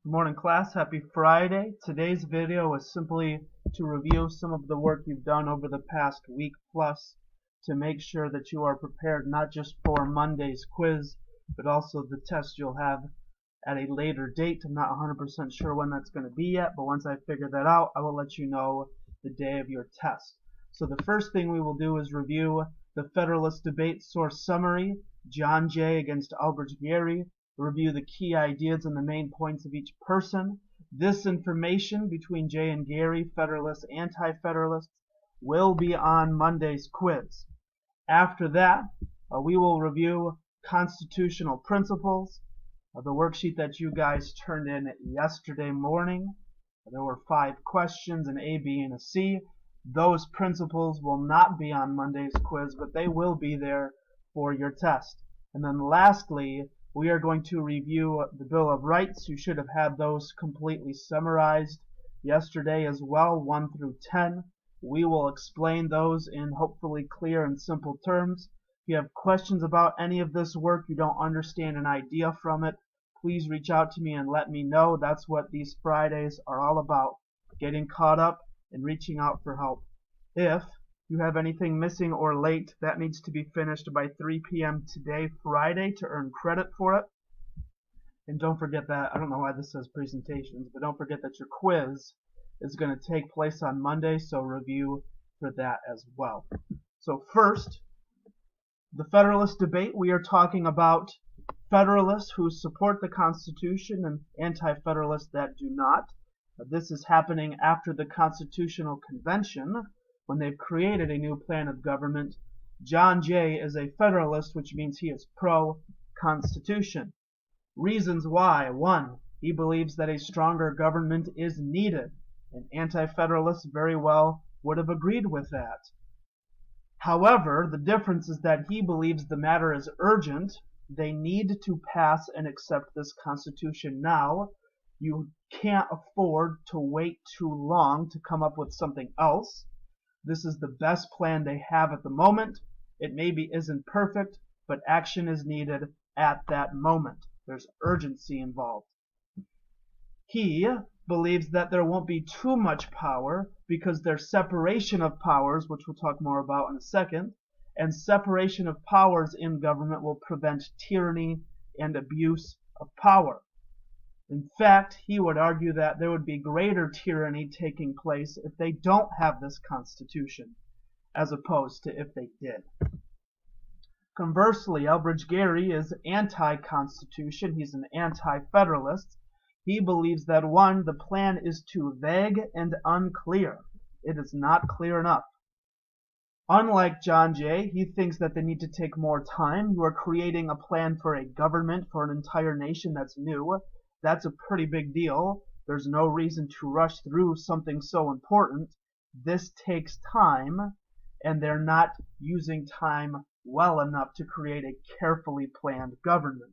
Good morning, class. Happy Friday. Today's video is simply to review some of the work you've done over the past week plus to make sure that you are prepared not just for Monday's quiz, but also the test you'll have at a later date. I'm not 100% sure when that's going to be yet, but once I figure that out, I will let you know the day of your test. So the first thing we will do is review the Federalist Debate Source Summary, John Jay against Albert Gary, review the key ideas and the main points of each person. This information between Jay and Gary, Federalists, Anti-Federalists, will be on Monday's quiz. After that, we will review constitutional principles, the worksheet that you guys turned in yesterday morning. There were 5 questions, an A, B, and a C. Those principles will not be on Monday's quiz, but they will be there for your test. And then lastly, we are going to review the Bill of Rights. You should have had those completely summarized yesterday as well, 1 through 10. We will explain those in hopefully clear and simple terms. If you have questions about any of this work, you don't understand an idea from it, please reach out to me and let me know. That's what these Fridays are all about, getting caught up and reaching out for help. If you have anything missing or late, that needs to be finished by 3 p.m. today, Friday, to earn credit for it. And don't forget that, I don't know why this says presentations, but don't forget that your quiz is going to take place on Monday, so review for that as well. So first, the Federalist Debate. We are talking about Federalists who support the Constitution and Anti-Federalists that do not. This is happening after the Constitutional Convention, when they've created a new plan of government. John Jay is a Federalist, which means he is pro-Constitution. Reasons why. 1. He believes that a stronger government is needed, and Anti-Federalists very well would have agreed with that. However, the difference is that he believes the matter is urgent. They need to pass and accept this Constitution now. You can't afford to wait too long to come up with something else. This is the best plan they have at the moment. It maybe isn't perfect, but action is needed at that moment. There's urgency involved. He believes that there won't be too much power because there's separation of powers, which we'll talk more about in a second, and separation of powers in government will prevent tyranny and abuse of power. In fact, he would argue that there would be greater tyranny taking place if they don't have this Constitution, as opposed to if they did. Conversely, Elbridge Gerry is anti-Constitution. He's an anti-Federalist. He believes that 1, the plan is too vague and unclear. It is not clear enough. Unlike John Jay, he thinks that they need to take more time. You are creating a plan for a government, for an entire nation that's new. That's a pretty big deal. There's no reason to rush through something so important. This takes time, and they're not using time well enough to create a carefully planned government.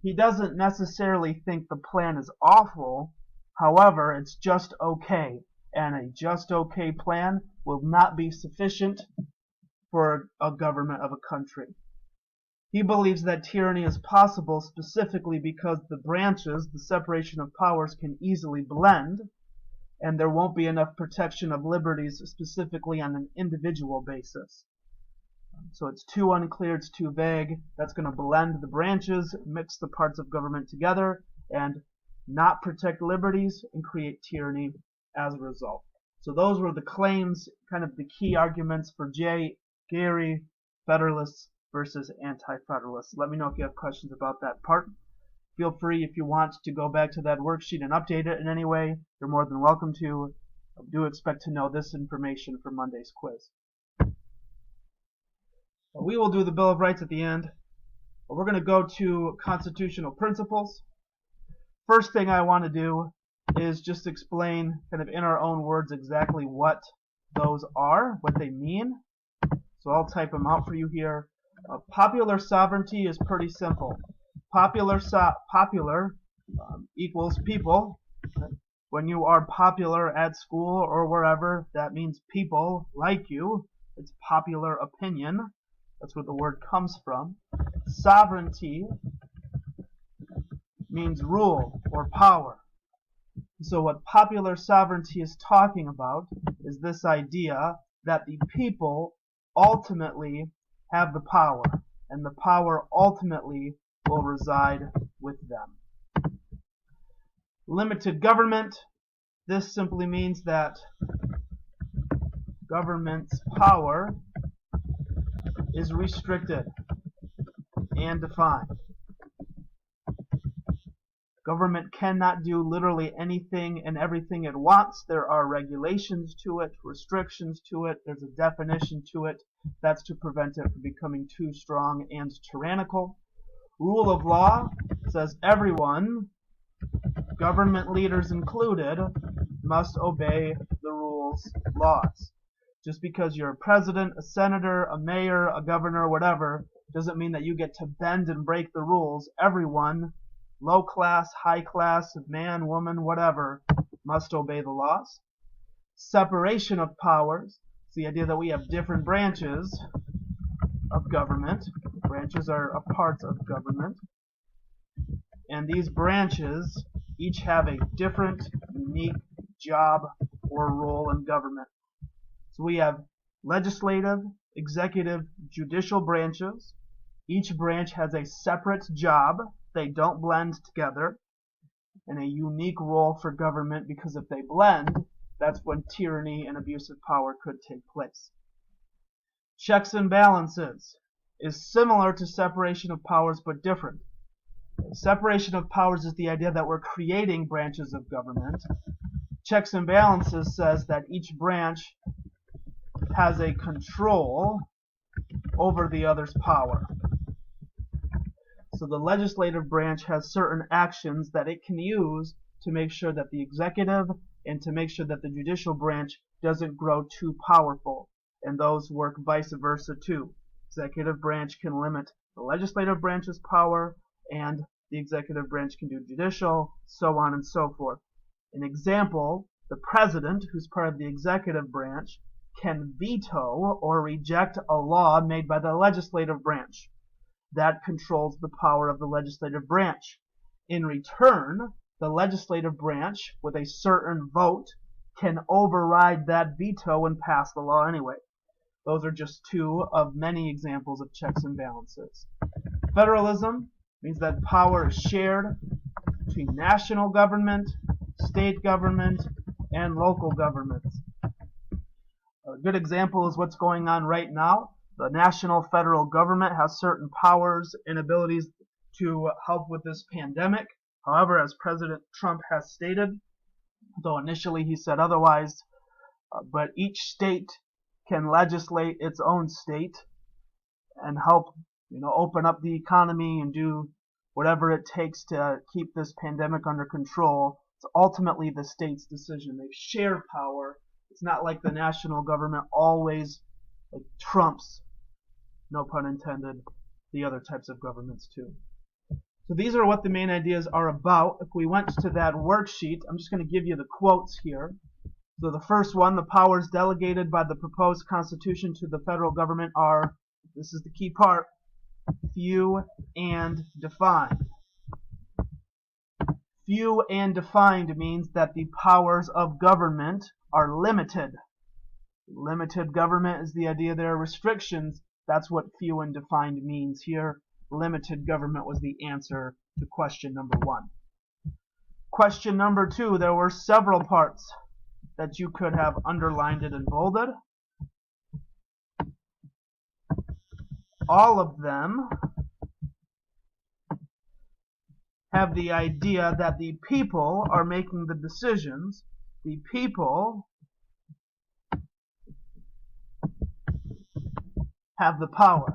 He doesn't necessarily think the plan is awful. However, it's just okay, and a just okay plan will not be sufficient for a government of a country. He believes that tyranny is possible specifically because the branches, the separation of powers, can easily blend, and there won't be enough protection of liberties specifically on an individual basis. So it's too unclear, it's too vague. That's going to blend the branches, mix the parts of government together, and not protect liberties and create tyranny as a result. So those were the claims, kind of the key arguments for Jay, Gary, Federalists versus Anti-Federalists. Let me know if you have questions about that part. Feel free, if you want, to go back to that worksheet and update it in any way. You're more than welcome to. I do expect to know this information for Monday's quiz. We will do the Bill of Rights at the end. We're going to go to constitutional principles. First thing I want to do is just explain, kind of in our own words, exactly what those are, what they mean. So I'll type them out for you here. Popular sovereignty is pretty simple. Popular equals people. When you are popular at school or wherever, that means people like you. It's popular opinion. That's where the word comes from. Sovereignty means rule or power. So what popular sovereignty is talking about is this idea that the people ultimately have the power, and the power ultimately will reside with them. Limited government. This simply means that government's power is restricted and defined. Government cannot do literally anything and everything it wants. There are regulations to it, restrictions to it, there's a definition to it. That's to prevent it from becoming too strong and tyrannical. Rule of law says everyone, government leaders included, must obey the rules, laws. Just because you're a president, a senator, a mayor, a governor, whatever, doesn't mean that you get to bend and break the rules. Everyone, low class, high class, man, woman, whatever, must obey the laws. Separation of powers. It's the idea that we have different branches of government. Branches are a part of government. And these branches each have a different, unique job or role in government. So we have legislative, executive, judicial branches. Each branch has a separate job. They don't blend together. And a unique role for government, because if they blend, that's when tyranny and abuse of power could take place. Checks and balances is similar to separation of powers but different. Separation of powers is the idea that we're creating branches of government. Checks and balances says that each branch has a control over the other's power. So the legislative branch has certain actions that it can use to make sure that the executive and to make sure that the judicial branch doesn't grow too powerful. And those work vice versa too. Executive branch can limit the legislative branch's power, and the executive branch can do judicial, so on and so forth. An example, the president, who's part of the executive branch, can veto or reject a law made by the legislative branch. That controls the power of the legislative branch. In return, the legislative branch, with a certain vote, can override that veto and pass the law anyway. Those are just two of many examples of checks and balances. Federalism means that power is shared between national government, state government, and local governments. A good example is what's going on right now. The national federal government has certain powers and abilities to help with this pandemic. However, as President Trump has stated, though initially he said otherwise, but each state can legislate its own state and help, open up the economy and do whatever it takes to keep this pandemic under control. It's ultimately the state's decision. They share power. It's not like the national government always trumps, no pun intended, the other types of governments too. So these are what the main ideas are about. If we went to that worksheet, I'm just going to give you the quotes here. So the first one, the powers delegated by the proposed Constitution to the federal government are, this is the key part, few and defined. Few and defined means that the powers of government are limited. Limited government is the idea there are restrictions. That's what few and defined means here. Limited government was the answer to question number 1. Question number 2, there were several parts that you could have underlined and bolded. All of them have the idea that the people are making the decisions. The people have the power.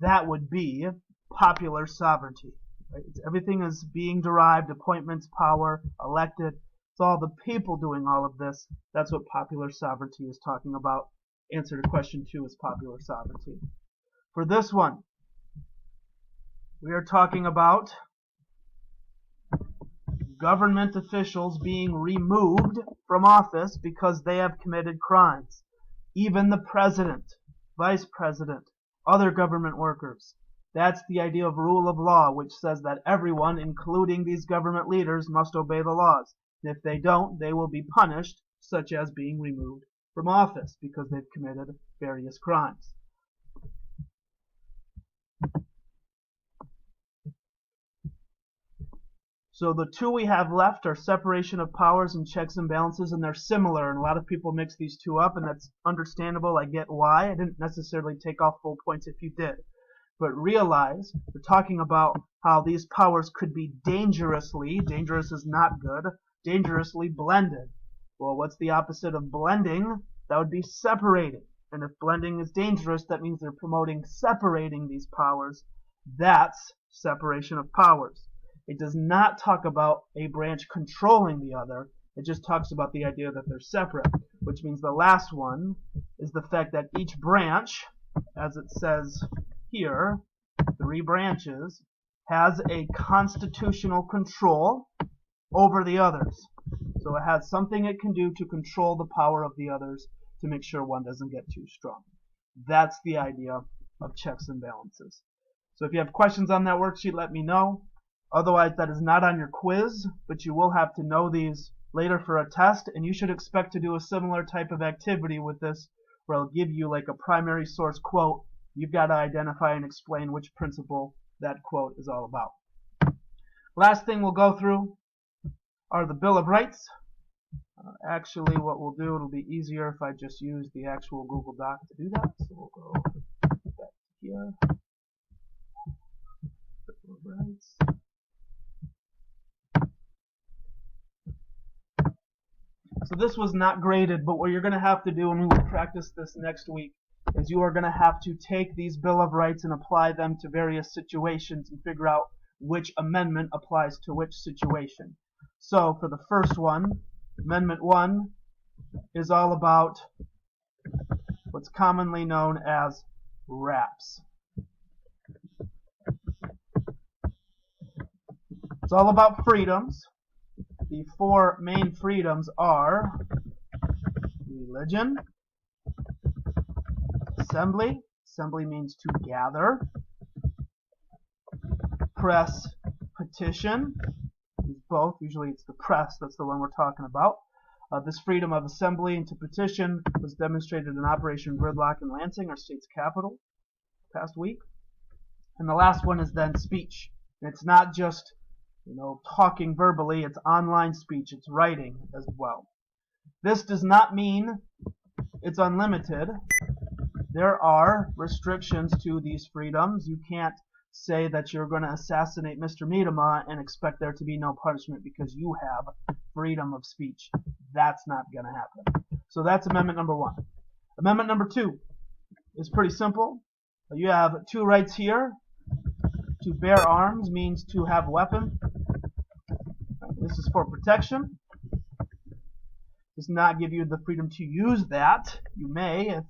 That would be popular sovereignty. Right? Everything is being derived, appointments, power, elected. It's all the people doing all of this. That's what popular sovereignty is talking about. Answer to question 2 is popular sovereignty. For this one, we are talking about government officials being removed from office because they have committed crimes. Even the president, vice president, other government workers. That's the idea of rule of law, which says that everyone, including these government leaders, must obey the laws. And if they don't, they will be punished, such as being removed from office because they've committed various crimes. So the two we have left are separation of powers and checks and balances, and they're similar, and a lot of people mix these two up, and that's understandable. I get why. I didn't necessarily take off full points if you did. But realize we're talking about how these powers could be dangerous is not good, dangerously blended. Well, what's the opposite of blending? That would be separating. And if blending is dangerous, that means they're promoting separating these powers. That's separation of powers. It does not talk about a branch controlling the other. It just talks about the idea that they're separate, which means the last one is the fact that each branch, as it says here, 3 branches, has a constitutional control over the others. So it has something it can do to control the power of the others to make sure one doesn't get too strong. That's the idea of checks and balances. So if you have questions on that worksheet, let me know. Otherwise, that is not on your quiz, but you will have to know these later for a test, and you should expect to do a similar type of activity with this, where I'll give you like a primary source quote. You've got to identify and explain which principle that quote is all about. Last thing we'll go through are the Bill of Rights. Actually, what we'll do, it'll be easier if I just use the actual Google Doc to do that. So we'll go back to here. Bill of Rights. So this was not graded, but what you're going to have to do, and we will practice this next week, is you are going to have to take these Bill of Rights and apply them to various situations and figure out which amendment applies to which situation. So for the first one, Amendment 1 is all about what's commonly known as RAPs. It's all about freedoms. The 4 main freedoms are religion, assembly. Assembly means to gather. Press, petition. Both. Usually it's the press. That's the one we're talking about. This freedom of assembly and to petition was demonstrated in Operation Gridlock in Lansing, our state's capital, past week. And the last one is then speech. And it's not just talking verbally, it's online speech, it's writing as well. This does not mean it's unlimited. There are restrictions to these freedoms. You can't say that you're going to assassinate Mr. Miedema and expect there to be no punishment because you have freedom of speech. That's not going to happen. So that's Amendment number 1. Amendment number 2 is pretty simple. You have 2 rights here. To bear arms means to have a weapon. This is for protection. Does not give you the freedom to use that. You may if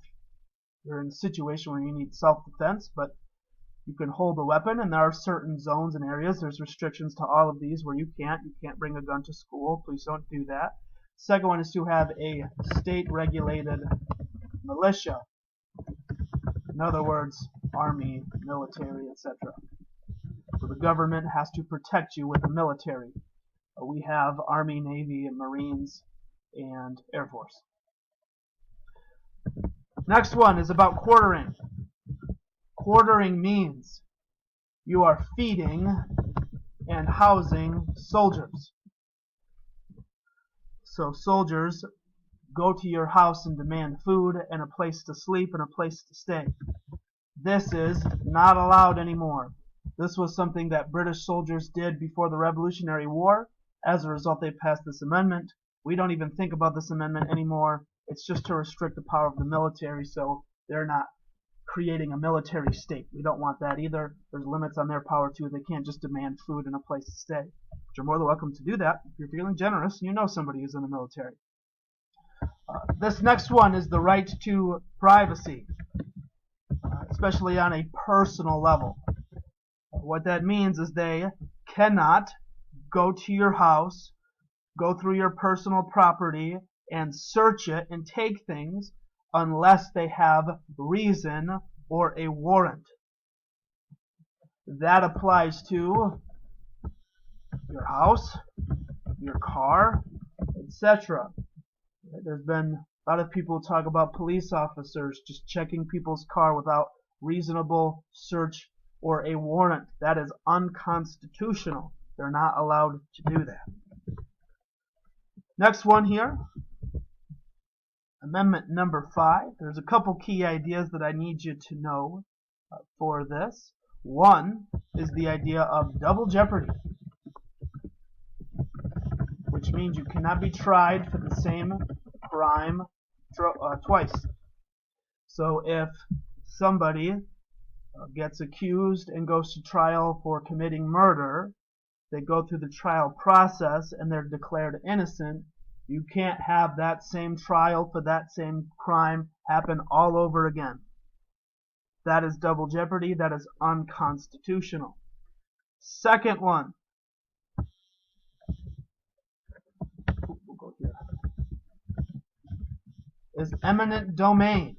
you're in a situation where you need self-defense, but you can hold a weapon, and there are certain zones and areas. There's restrictions to all of these where you can't bring a gun to school. Please don't do that. Second one is to have a state-regulated militia. In other words, army, military, etc. So the government has to protect you with the military. We have Army, Navy, and Marines, and Air Force. Next one is about quartering. Quartering means you are feeding and housing soldiers. So soldiers go to your house and demand food and a place to sleep and a place to stay. This is not allowed anymore. This was something that British soldiers did before the Revolutionary War. As a result, they passed this amendment. We don't even think about this amendment anymore. It's just to restrict the power of the military, so they're not creating a military state. We don't want that either. There's limits on their power too. They can't just demand food and a place to stay. But you're more than welcome to do that if you're feeling generous and you know somebody who's in the military. This next one is the right to privacy, especially on a personal level. What that means is they cannot go to your house, go through your personal property, and search it and take things unless they have reason or a warrant. That applies to your house, your car, etc. There's been a lot of people who talk about police officers just checking people's car without reasonable search or a warrant. That is unconstitutional. They're not allowed to do that. Next one here, Amendment number 5. There's a couple key ideas that I need you to know for this. One is the idea of double jeopardy, which means you cannot be tried for the same crime twice. So if somebody gets accused and goes to trial for committing murder, they go through the trial process and they're declared innocent, you can't have that same trial for that same crime happen all over again. That is double jeopardy. That is unconstitutional. Second one. We'll go here. Is eminent domain.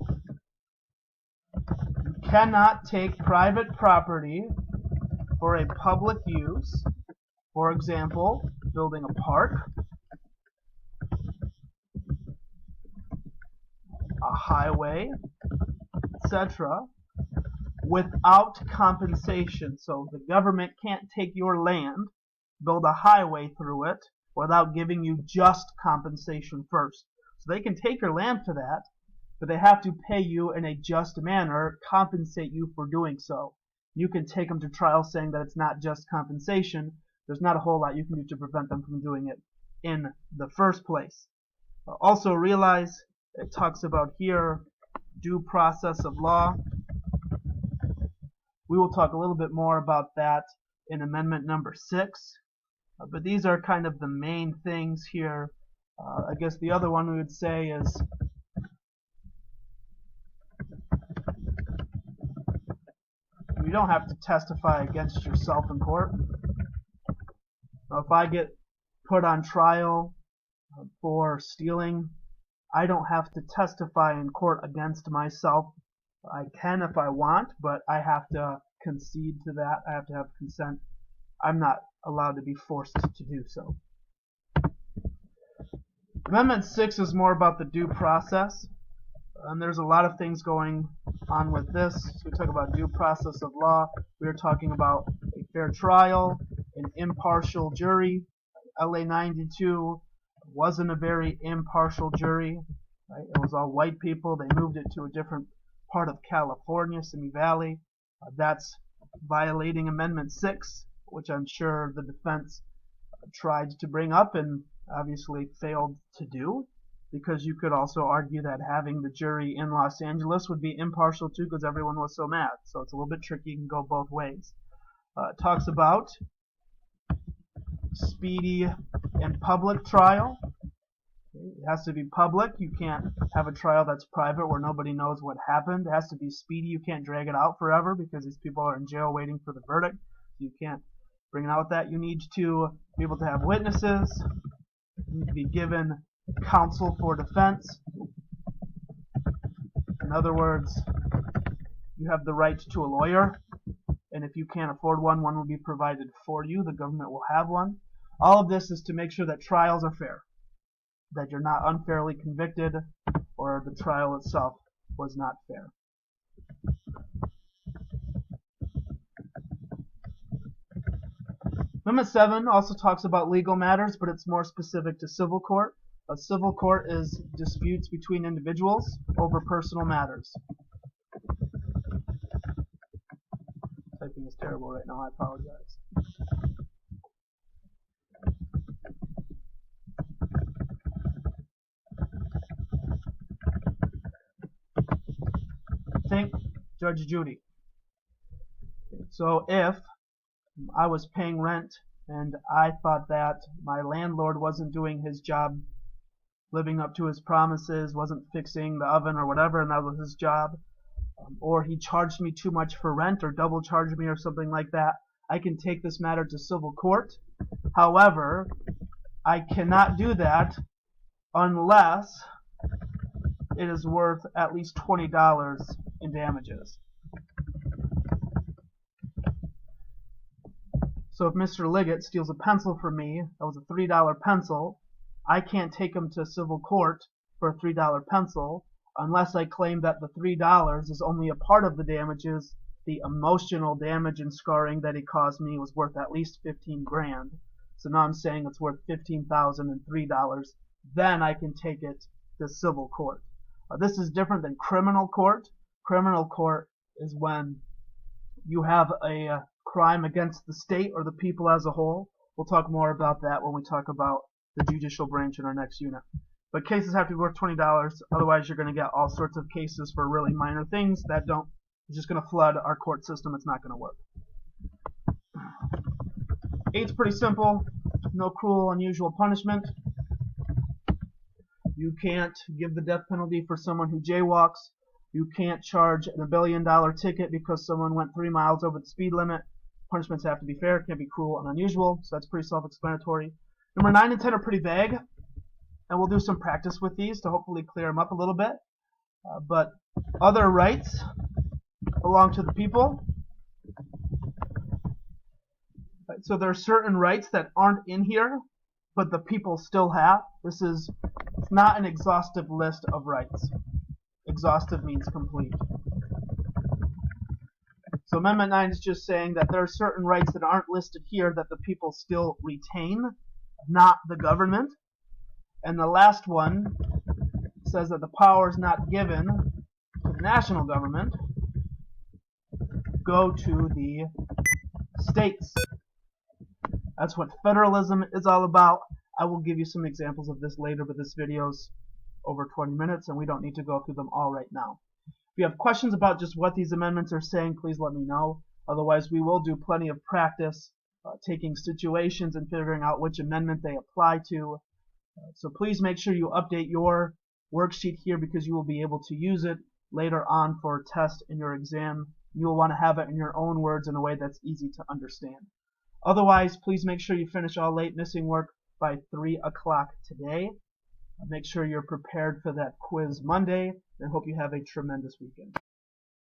You cannot take private property for a public use. For example, building a park, a highway, etc., without compensation. So the government can't take your land, build a highway through it, without giving you just compensation first. So they can take your land for that, but they have to pay you in a just manner, compensate you for doing so. You can take them to trial saying that it's not just compensation. There's not a whole lot you can do to prevent them from doing it in the first place. Also realize it talks about here due process of law. We will talk a little bit more about that in Amendment number 6. But these are kind of the main things here. I guess the other one we would say is you don't have to testify against yourself in court. Now, if I get put on trial for stealing, I don't have to testify in court against myself. I can if I want, but I have to concede to that. I have to have consent. I'm not allowed to be forced to do so. Amendment 6 is more about the due process. And there's a lot of things going on with this. So we talk about due process of law. We are talking about a fair trial, an impartial jury. LA 92 wasn't a very impartial jury. Right? It was all white people. They moved it to a different part of California, Simi Valley. That's violating Amendment 6, which I'm sure the defense tried to bring up and obviously failed to do, because you could also argue that having the jury in Los Angeles would be impartial too, because everyone was so mad. So it's a little bit tricky. You can go both ways. It talks about speedy and public trial. It has to be public. You can't have a trial that's private where nobody knows what happened. It has to be speedy. You can't drag it out forever because these people are in jail waiting for the verdict. You can't bring it out with that. You need to be able to have witnesses. You need to be given counsel for defense. In other words, you have the right to a lawyer, and if you can't afford one, one will be provided for you. The government will have one. All of this is to make sure that trials are fair, that you're not unfairly convicted, or the trial itself was not fair. Amendment 7 also talks about legal matters, but it's more specific to civil court. A civil court is disputes between individuals over personal matters. Typing is terrible right now, I apologize. Think Judge Judy. So if I was paying rent and I thought that my landlord wasn't doing his job, living up to his promises, wasn't fixing the oven or whatever, and that was his job, or he charged me too much for rent or double charged me or something like that, I can take this matter to civil court. However, I cannot do that unless it is worth at least $20 in damages. So if Mr. Liggett steals a pencil from me, that was a $3 pencil, I can't take them to civil court for a $3 pencil unless I claim that the $3 is only a part of the damages. The emotional damage and scarring that he caused me was worth at least 15 grand. So now I'm saying it's worth $15,003. Then I can take it to civil court. This is different than criminal court. Criminal court is when you have a crime against the state or the people as a whole. We'll talk more about that when we talk about the judicial branch in our next unit. But cases have to be worth $20, otherwise you're going to get all sorts of cases for really minor things that it's just going to flood our court system. It's not going to work. 8's pretty simple. No cruel, unusual punishment. You can't give the death penalty for someone who jaywalks. You can't charge a $1 billion ticket because someone went 3 miles over the speed limit. Punishments have to be fair, can't be cruel and unusual, so that's pretty self-explanatory. Number 9 and 10 are pretty vague, and we'll do some practice with these to hopefully clear them up a little bit. But other rights belong to the people. So there are certain rights that aren't in here, but the people still have. It's not an exhaustive list of rights. Exhaustive means complete. So Amendment 9 is just saying that there are certain rights that aren't listed here that the people still retain, not the government. And the last one says that the powers not given to the national government go to the states. That's what federalism is all about. I will give you some examples of this later, but this video's over 20 minutes and we don't need to go through them all right now. If you have questions about just what these amendments are saying, please let me know. Otherwise, we will do plenty of practice taking situations and figuring out which amendment they apply to. So please make sure you update your worksheet here because you will be able to use it later on for a test in your exam. You will want to have it in your own words in a way that's easy to understand. Otherwise, please make sure you finish all late missing work by 3 o'clock today. Make sure you're prepared for that quiz Monday, and hope you have a tremendous weekend.